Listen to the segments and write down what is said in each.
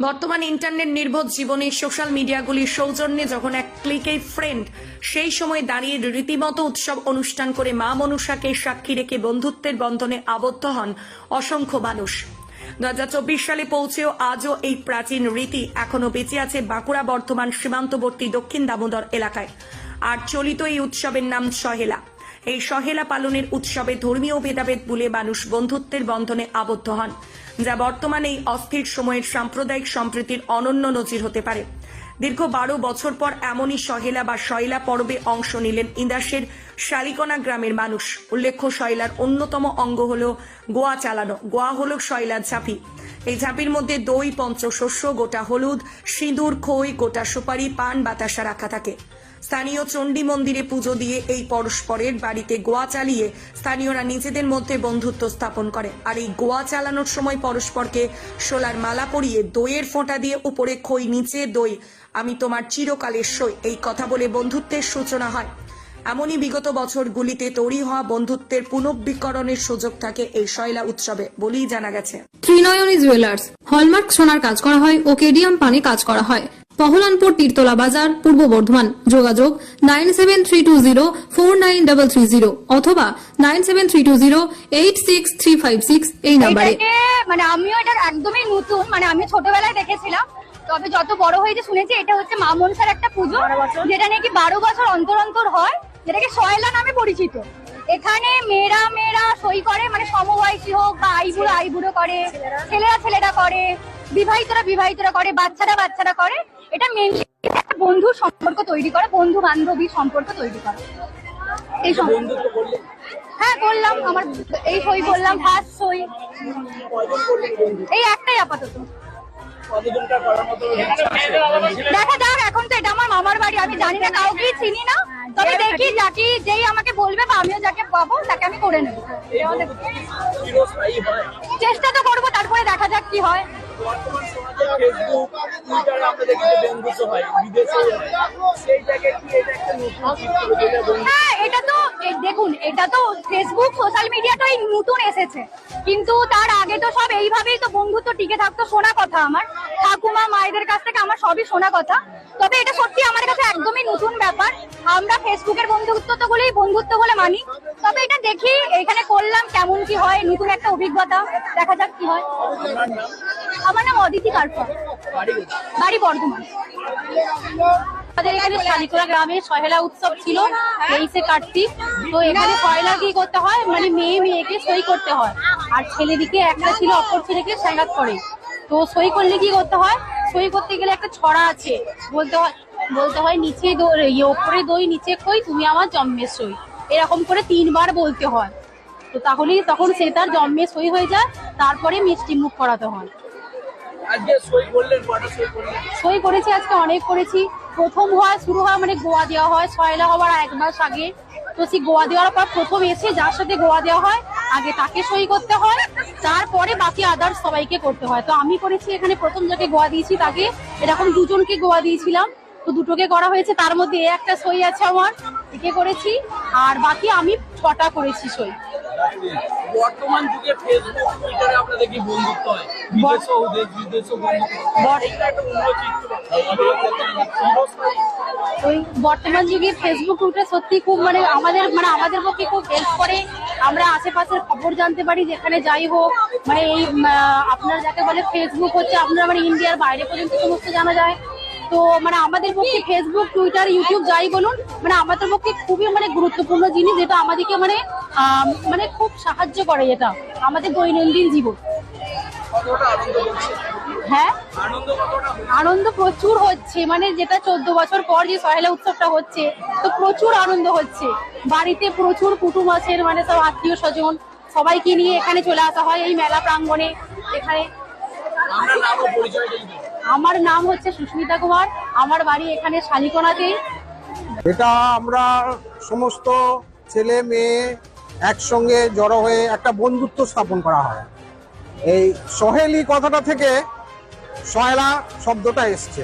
বর্তমান ইন্টারনেট নির্ভর জীবনে সোশ্যাল মিডিয়াগুলির সৌজন্যে যখন এক ক্লিকেই ফ্রেন্ড, সেই সময় দাঁড়িয়ে রীতিমতো উৎসব অনুষ্ঠান করে মা মনসাকে সাক্ষী রেখে বন্ধুত্বের বন্ধনে আবদ্ধ হন অসংখ্য মানুষ। 2024 সালে পৌঁছেও আজও এই প্রাচীন রীতি এখনো বেঁচে আছে বাঁকুড়া বর্ধমান সীমান্তবর্তী দক্ষিণ দামোদর এলাকায়। আর চলিত এই উৎসবের নাম সহেলা। এই সহেলা পালনের উৎসবে ধর্মীয় ভেদাভেদ ভুলে মানুষ বন্ধুত্বের বন্ধনে আবদ্ধ হন, যা বর্তমানে এই অস্থির সময়ের সাম্প্রদায়িক সম্প্রীতির অনন্য নজির হতে পারে। দীর্ঘ 12 বছর পর এমনই সহেলা বা শয়লা পর্বে অংশ নিলেন ইন্দাসের শালিকোনা গ্রামের মানুষ। উল্লেখ্য, শয়লার অন্যতম অঙ্গ হল গোয়া চালানো। গোয়া হল শয়লার ঝাঁপি। এই ঝাঁপির মধ্যে দই, পঞ্চশস্য, গোটা হলুদ, সিঁদুর, খই, গোটা সুপারি, পান, বাতাসা রাখা থাকে। স্থানীয় চণ্ডী মন্দিরে পুজো দিয়ে এই পরস্পরের বাড়িতে গোয়া চালিয়ে স্থানীয়রা নিজেদের মধ্যে বন্ধুত্ব স্থাপন করে। আর এই গোয়া চালানোর সময় পরস্পরকে শোলার মালা পরিয়ে দইয়ের ফোঁটা দিয়ে উপরে খই, নিচে দই, আমি তোমার চিরকালের সই, এই কথা বলে বন্ধুত্বের সূচনা হয়। এমনই বিগত বছরগুলিতে তৈরি হওয়া বন্ধুত্বের পুনর্বিকরণের সুযোগ থাকে এই শয়লা উৎসবে বলেই জানা গেছে। ত্রিনয়নী জুয়েলার্স হলমার্ক সোনার কাজ করা হয় ও কেডিয়াম পানে কাজ করা হয়। পহলানপুর তীরতলা বাজার, পূর্ব বর্ধমান। যোগাযোগ 9732049330 অথবা 9732086356 এই নম্বরে। মানে আমিও এটা একদমই নতুন, মানে আমি ছোটবেলায় দেখেছিলাম, তবে যত বড় হয়েছে শুনেছি এটা হচ্ছে মা মনসার একটা পুজো, যেটা নাকি 12 বছর অন্তর অন্তর হয়, যেটাকে সয়লা নামে পরিচিত। এখানে মেয়েরা সই করে, মানে সমবয়সী হোক বা আইবুড়ো করে, ছেলেরা করে, বিবাহিতরা করে, বাচ্চারা করে। এটা মেনলি বন্ধুর সম্পর্ক তৈরি করে, বন্ধু বান্ধবীর সম্পর্ক তৈরি করে। এই হ্যাঁ করলাম, আমার এই সই করলাম, ফার্স্ট সই এই একটাই আপাতত। দেখা যাক, এখন তো এটা আমার মামার বাড়ি, আমি জানি না, কাউকে চিনি না, তবে দেখি যেই আমাকে বলবে বা আমিও যাকে পাবো তাকে আমি করে নেবো। চেষ্টা তো করবো, তারপরে দেখা যাক কি হয়। হ্যাঁ, এটা তো দেখুন, এটা তো ফেসবুক সোশ্যাল মিডিয়াটাই নতুন এসেছে, কিন্তু তার আগে তো সব এইভাবেই তো বন্ধুত্ব টিকে থাকতো। শোনা কথা, আমার ঠাকুমা মায়েদের কাছ থেকে আমার সবই শোনা কথা। তবে এটা সত্যি আমার কাছে একদমই নতুন ব্যাপার। আমরা ফেসবুকের বন্ধুত্ব তো বলেই বন্ধুত্ব বলে মানি, তবে এটা দেখি এখানে করলাম কেমন কি হয়, নতুন একটা অভিজ্ঞতা, দেখা যাক কি হয়। আমার নাম অদিতি কারফা, বাড়ি বর্ধমান। আমাদের এখানে শালিকোনা গ্রামে সহেলা উৎসব ছিল 23শে কার্তিক। তো এখানে সহেলা কি করতে হয়, মানে মেয়েকে সই করতে হয়, আর ছেলেদিকে একটা ছিল অপর ছেলেকে সাঙ্গাত করে। তো সই করলে কি করতে হয়, সই করতে গেলে একটা ছড়া আছে, বলতে হয় নিচে ওপরে দই নিচে খই, তুমি আমার জন্মের সই, এরকম করে 3 বার বলতে হয়। তো তাহলেই তখন সে তার জন্মের সই হয়ে যায়, তারপরে মিষ্টি মুখ করাতে হয়। সই করেছি আজকে, অনেক করেছি। প্রথম শুরু হয় মানে গোয়া দেওয়া হয় সয়লা হওয়ার 1 মাস আগে। তো সেই গোয়া দেওয়ার পর প্রথম এসে যার সাথে গোয়া দেওয়া হয় আগে তাকে সই করতে হয়, তারপরে বাকি আদার্স সবাইকে করতে হয়। তো আমি করেছি এখানে প্রথম যাকে গোয়া দিয়েছি তাকে, এরকম 2 জনকে গোয়া দিয়েছিলাম, তো 2টোকে করা হয়েছে। তার মধ্যে একটা সই আছে আমার, একে করেছি, আর বাকি আমি 6টা করেছি সই। বর্তমান যুগে ফেসবুক, টুইটারে আপনাদের কি বন্ধুত্ব হয়? বিদেশেও দেশ বিদেশেও ওই বর্তমান যুগে ফেসবুক, টুইটার সত্যি খুব মানে আমাদের পক্ষে খুব হেল্প করে। আমরা আশেপাশের খবর জানতে পারি, যেখানে যাই হোক, মানে এই আপনার যাকে বলে ফেসবুক হচ্ছে আপনার মানে ইন্ডিয়ার বাইরে পর্যন্ত সমস্ত জানা যায়। তো মানে আমাদের পক্ষে ফেসবুক, টুইটার, ইউটিউব যাই বলুন, মানে আমাদের পক্ষে খুবই মানে গুরুত্বপূর্ণ জিনিস, যেটা আমাদেরকে মানে খুব সাহায্য করে, যেটা আমাদের দৈনন্দিন জীবন। হ্যাঁ, আনন্দ প্রচুর হচ্ছে, মানে যেটা 14 বছর পর যে সহেলা উৎসবটা হচ্ছে, তো প্রচুর আনন্দ হচ্ছে। বাড়িতে প্রচুর কুটুম আছেন, মানে সব আত্মীয় স্বজন সবাইকে নিয়ে এখানে চলে আসা হয় এই মেলা প্রাঙ্গণে। এখানে আমার নাম হচ্ছে সুস্মিতা কুমার, আমার বাড়ি এখানে শালিকোনাতেই। এটা আমরা সমস্ত ছেলে মেয়ে একসঙ্গে জড়ো হয়ে একটা বন্ধুত্ব স্থাপন করা হয়। এই সহেলি কথাটা থেকে সয়লা শব্দটা এসছে।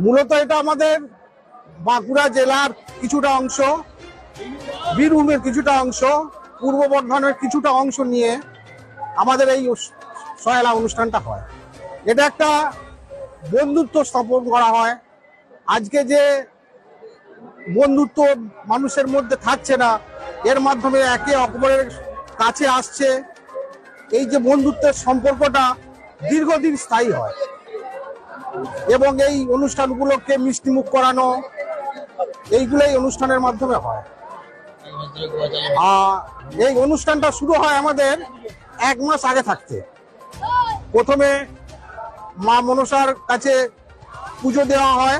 মূলত এটা আমাদের বাঁকুড়া জেলার কিছুটা অংশ, বীরভূমের কিছুটা অংশ, পূর্ব বর্ধমানের কিছুটা অংশ নিয়ে আমাদের এই সয়লা অনুষ্ঠানটা হয়। এটা একটা বন্ধুত্ব স্থাপন করা হয়। আজকে যে বন্ধুত্ব মানুষের মধ্যে থাকছে না, এর মাধ্যমে একে অপরের কাছে আসছে। এই যে বন্ধুত্বের সম্পর্কটা দীর্ঘদিন স্থায়ী হয় এবং এই অনুষ্ঠানগুলোকে মিষ্টিমুখ করানো, এইগুলো এই অনুষ্ঠানের মাধ্যমে হয়। এই অনুষ্ঠানটা শুরু হয় আমাদের 1 মাস আগে থাকতে। প্রথমে মা মনসার কাছে পুজো দেওয়া হয়,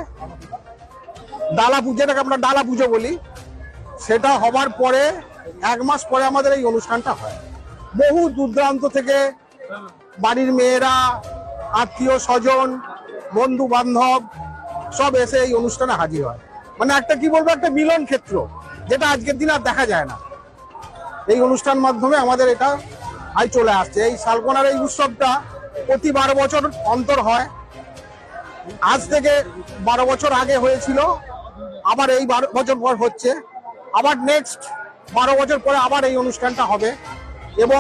ডালা পুজো, যেটাকে আমরা ডালা পুজো বলি। সেটা হবার পরে 1 মাস পরে আমাদের এই অনুষ্ঠানটা হয়। বহু দূর দূরান্ত থেকে বাড়ির মেয়েরা, আত্মীয় স্বজন, বন্ধু বান্ধব সব এসে এই অনুষ্ঠানে হাজির হয়। মানে একটা কি বলবো, একটা মিলন ক্ষেত্র, যেটা আজকের দিন আর দেখা যায় না। এই অনুষ্ঠান মাধ্যমে আমাদের এটা আজ চলে আসছে। এই শালকোনার এই উৎসবটা প্রতি 12 বছর অন্তর হয়। আজ থেকে 12 বছর আগে হয়েছিল, আবার এই 12 বছর পর হচ্ছে, আবার নেক্সট 12 বছর পরে আবার এই অনুষ্ঠানটা হবে। এবং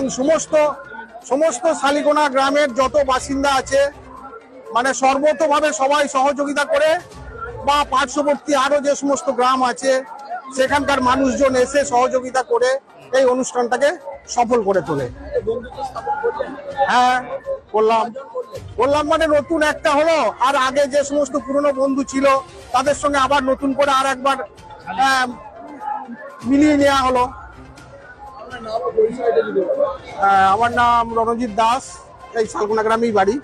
সমস্ত শালিকোনা গ্রামের যত বাসিন্দা আছে, মানে সর্বতভাবে সবাই সহযোগিতা করে, বা পার্শ্ববর্তী আরো যে সমস্ত গ্রাম আছে সেখানকার মানুষজন এসে সহযোগিতা করে এই অনুষ্ঠানটাকে সফল করে তোলে। হ্যাঁ, বললাম মানে নতুন একটা হলো, আর আগে যে সমস্ত পুরনো বন্ধু ছিল তাদের সঙ্গে আবার নতুন করে আর একবার মিলিয়ে নেওয়া হলো। আমার নাম রণজিৎ দাস, এই শালকোনা গ্রামেই বাড়ি।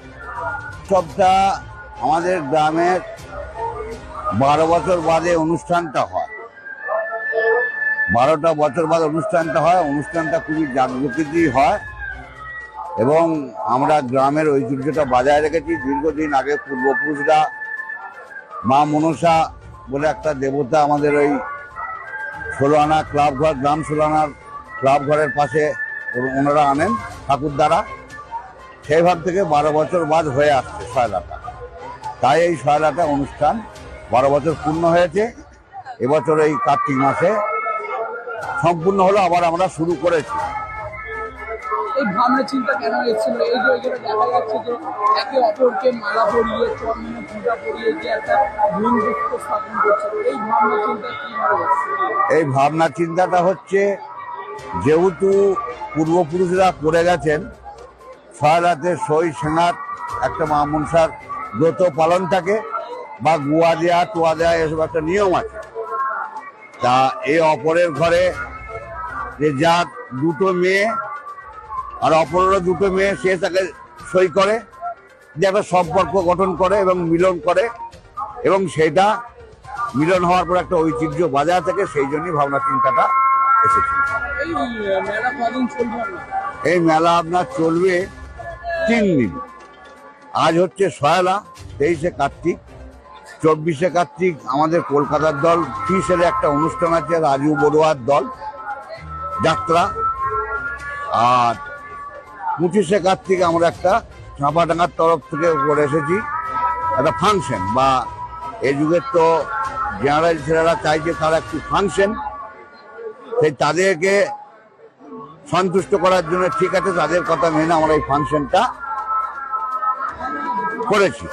উৎসবটা আমাদের গ্রামের 12 বছর বাদে অনুষ্ঠানটা হয়। 12টা বছর বাদে অনুষ্ঠানটা হয়। অনুষ্ঠানটা খুবই জাঁকজমকই হয় এবং আমরা গ্রামের ঐতিহ্যটা বজায় রেখেছি। দীর্ঘদিন আগে পূর্বপুরুষরা মা মনসা বলে একটা দেবতা আমাদের ওই 16 আনা ক্লাব ঘর, গ্রাম 16 আনার ক্লাব ঘরের পাশে ওনারা আনেন ঠাকুর দ্বারা। সেই ভাব থেকে 12 বছর বাদ হয়ে আসছে সয়লাটা। তাই এই সয়লাটা অনুষ্ঠান 12 বছর পূর্ণ হয়েছে। এবছর এই কার্তিক মাসে সম্পূর্ণ হলো, আবার আমরা শুরু করেছি। এই ভাবনা চিন্তা কেন এসেছিল? এই যে এখানে দেখা যাচ্ছে যে একে অপরকে মালা পরিয়ে, চন্দনে পূজা পরিয়ে যে একটা বন্ধুত্ব স্থাপন করছে, এই ভাবনা চিন্তা কিভাবে এসেছে? এই ভাবনা চিন্তাটা হচ্ছে, যেহেতু পূর্বপুরুষরা করে গেছেন, সয়লাতে সই সেনার একটা মা মনসার ব্রত পালন থাকে, বা গুয়া দেয়া, টোয়া দেয়া, এসব একটা নিয়ম আছে। তা এই অপরের ঘরে যে যার 2টো মেয়ে আর অপরেরও 2টো মেয়ে, সে তাকে সই করে, যে একটা সম্পর্ক গঠন করে এবং মিলন করে, এবং সেটা মিলন হওয়ার পর একটা ঐতিহ্য বজায় থাকে। সেই জন্যই ভাবনা চিন্তাটা এসেছে। এই মেলা কদিন চলবে আপনার? এই মেলা আপনার চলবে 3 দিন। আজ হচ্ছে সয়লা, 23শে কার্তিক, 24শে কার্তিক আমাদের কলকাতার দল ফিসের একটা অনুষ্ঠান আছে, রাজু বড়ুয়ার দল যাত্রা। আর 25শে কার্তিক আমরা একটা চাঁপাডাঙ্গার তরফ থেকে করে এসেছি একটা ফাংশন, বা এই যুগের তো জেনারেল ছেলেরা চাইছে তারা একটু ফাংশন, সেই তাদেরকে সন্তুষ্ট করার জন্য ঠিক আছে তাদের কথা মেনে আমরা এই ফাংশনটা করেছি।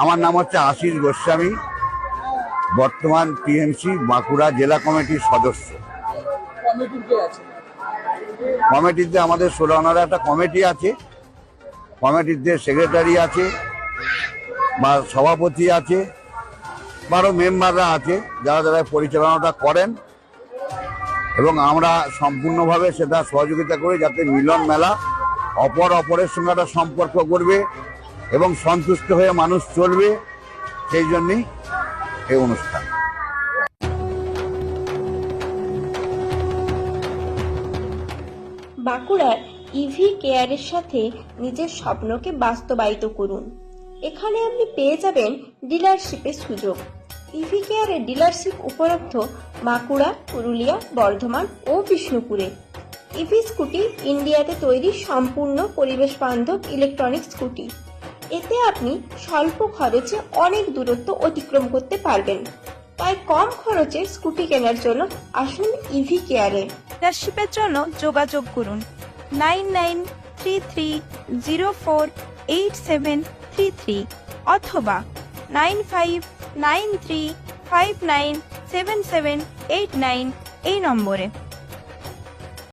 আমার নাম হচ্ছে আশিস গোস্বামী, বর্তমান টিএমসি বাঁকুড়া জেলা কমিটির সদস্য। কমিটির কে আছে? কমিটিতে আমাদের 16 আনার একটা কমিটি আছে, কমিটিতে সেক্রেটারি আছে বা সভাপতি আছে, 12 মেম্বাররা আছে যারা যারা পরিচালনাটা করেন, এবং আমরা সম্পূর্ণভাবে সেটা সহযোগিতা করি যাতে মিলন মেলা অপরের সঙ্গে একটা সম্পর্ক করবে এবং সন্তুষ্ট হয়ে মানুষ চলবে, সেই জন্যই এই অনুষ্ঠান। বাঁকুড়ার ইভি কেয়ারের সাথে নিজের স্বপ্নকে বাস্তবায়িত করুন। এখানে আপনি পেয়ে যাবেন ডিলারশিপের সুযোগ। ইভি কেয়ারের ডিলারশিপ উপলব্ধ বাঁকুড়া, পুরুলিয়া, বর্ধমান ও বিষ্ণুপুরে। ইভি স্কুটি ইন্ডিয়াতে তৈরি সম্পূর্ণ পরিবেশ বান্ধব ইলেকট্রনিক স্কুটি। এতে আপনি স্বল্প খরচে অনেক দূরত্ব অতিক্রম করতে পারবেন। তাই কম খরচে স্কুটি কেনার জন্য আসুন ইভি কেয়ারে। ডিলারশিপের জন্য যোগাযোগ করুন 993304 9733 অথবা 9593597789 এই নম্বরে।